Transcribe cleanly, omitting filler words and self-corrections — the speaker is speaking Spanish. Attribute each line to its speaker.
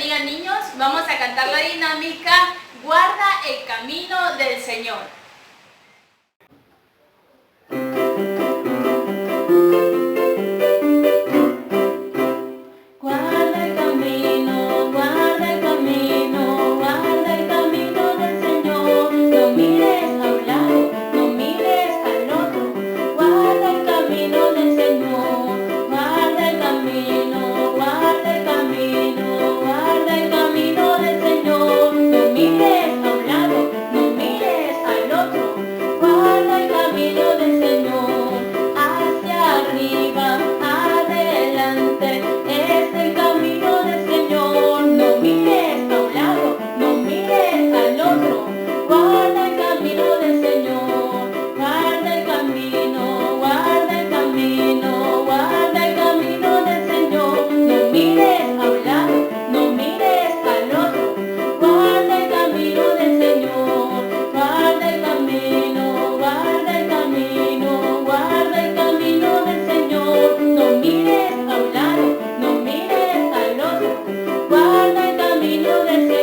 Speaker 1: día, niños. Vamos a cantar la dinámica Guarda el camino del Señor.
Speaker 2: Guarda el camino del Señor.